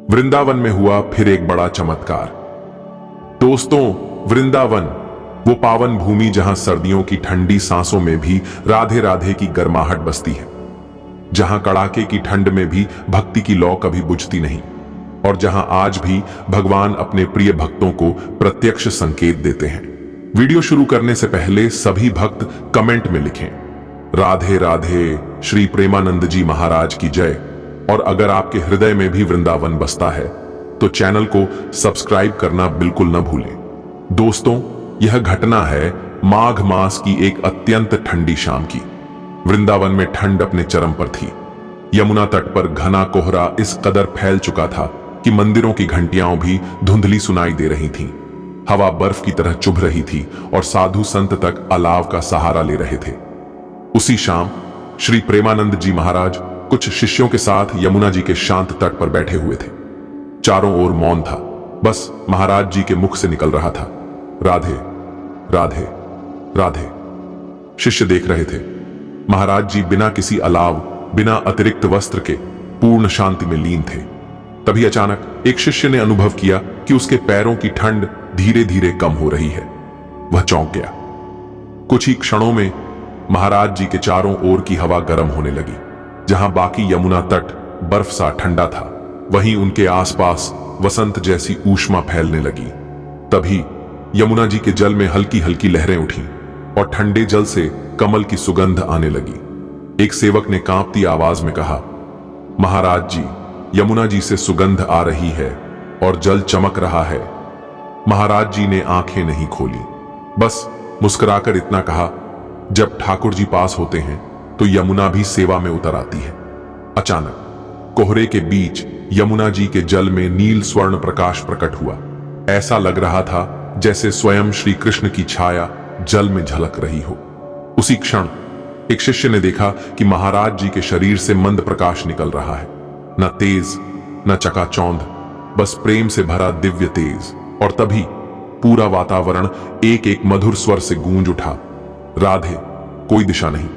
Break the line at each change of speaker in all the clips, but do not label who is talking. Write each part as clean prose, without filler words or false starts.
वृंदावन में हुआ फिर एक बड़ा चमत्कार। दोस्तों, वृंदावन वो पावन भूमि जहां सर्दियों की ठंडी सांसों में भी राधे राधे की गर्माहट बसती है, जहां कड़ाके की ठंड में भी भक्ति की लौ कभी बुझती नहीं, और जहां आज भी भगवान अपने प्रिय भक्तों को प्रत्यक्ष संकेत देते हैं। वीडियो शुरू करने से पहले सभी भक्त कमेंट में लिखें, राधे राधे, श्री प्रेमानंद जी महाराज की जय। और अगर आपके हृदय में भी वृंदावन बसता है तो चैनल को सब्सक्राइब करना बिल्कुल न भूलें। दोस्तों, यह घटना है माघ मास की एक अत्यंत ठंडी शाम की। वृंदावन में ठंड अपने चरम पर थी। यमुना तट पर घना कोहरा इस कदर फैल चुका था कि मंदिरों की घंटियां भी धुंधली सुनाई दे रही थीं। हवा बर्फ की तरह चुभ रही थी और साधु संत तक अलाव का सहारा ले रहे थे। उसी शाम श्री प्रेमानंद जी महाराज कुछ शिष्यों के साथ यमुना जी के शांत तट पर बैठे हुए थे। चारों ओर मौन था। बस महाराज जी के मुख से निकल रहा था, राधे राधे राधे। शिष्य देख रहे थे। महाराज जी बिना किसी अलाव, बिना अतिरिक्त वस्त्र के पूर्ण शांति में लीन थे। तभी अचानक एक शिष्य ने अनुभव किया कि उसके पैरों की ठंड धीरे धीरे कम हो रही है। वह चौंक गया। कुछ ही क्षणों में महाराज जी के चारों ओर की हवा गर्म होने लगी। जहां बाकी यमुना तट बर्फ सा ठंडा था, वहीं उनके आसपास वसंत जैसी ऊष्मा फैलने लगी। तभी यमुना जी के जल में हल्की हल्की लहरें उठीं और ठंडे जल से कमल की सुगंध आने लगी। एक सेवक ने कांपती आवाज में कहा, महाराज जी, यमुना जी से सुगंध आ रही है और जल चमक रहा है। महाराज जी ने आंखें नहीं खोली, बस मुस्कुराकर इतना कहा, जब ठाकुर जी पास होते हैं तो यमुना भी सेवा में उतर आती है। अचानक कोहरे के बीच यमुना जी के जल में नील स्वर्ण प्रकाश प्रकट हुआ। ऐसा लग रहा था जैसे स्वयं श्री कृष्ण की छाया जल में झलक रही हो। उसी क्षण एक शिष्य ने देखा कि महाराज जी के शरीर से मंद प्रकाश निकल रहा है, न तेज न चकाचौंध, बस प्रेम से भरा दिव्य तेज। और तभी पूरा वातावरण एक एक मधुर स्वर से गूंज उठा, राधे। कोई दिशा नहीं,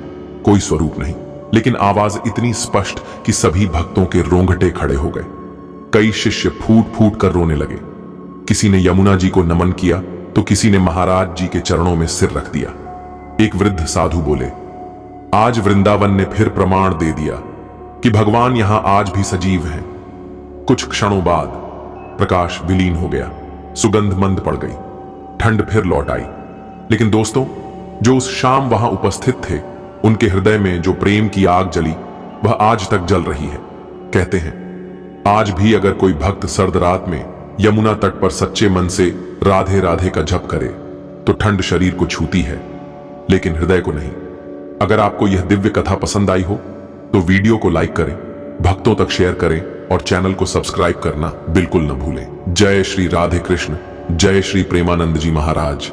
कोई स्वरूप नहीं, लेकिन आवाज इतनी स्पष्ट कि सभी भक्तों के रोंगटे खड़े हो गए। कई शिष्य फूट फूट कर रोने लगे। किसी ने यमुना जी को नमन किया तो किसी ने महाराज जी के चरणों में सिर रख दिया। एक वृद्ध साधु बोले, आज वृंदावन ने फिर प्रमाण दे दिया कि भगवान यहां आज भी सजीव हैं। कुछ क्षणों बाद प्रकाश विलीन हो गया, सुगंध मंद पड़ गई, ठंड फिर लौट आई। लेकिन दोस्तों, जो उस शाम वहां उपस्थित थे, उनके हृदय में जो प्रेम की आग जली, वह आज तक जल रही है। कहते हैं, आज भी अगर कोई भक्त सर्द रात में यमुना तट पर सच्चे मन से राधे राधे का जप करे तो ठंड शरीर को छूती है, लेकिन हृदय को नहीं। अगर आपको यह दिव्य कथा पसंद आई हो तो वीडियो को लाइक करें, भक्तों तक शेयर करें और चैनल को सब्सक्राइब करना बिल्कुल न भूलें। जय श्री राधे कृष्ण, जय श्री प्रेमानंद जी महाराज।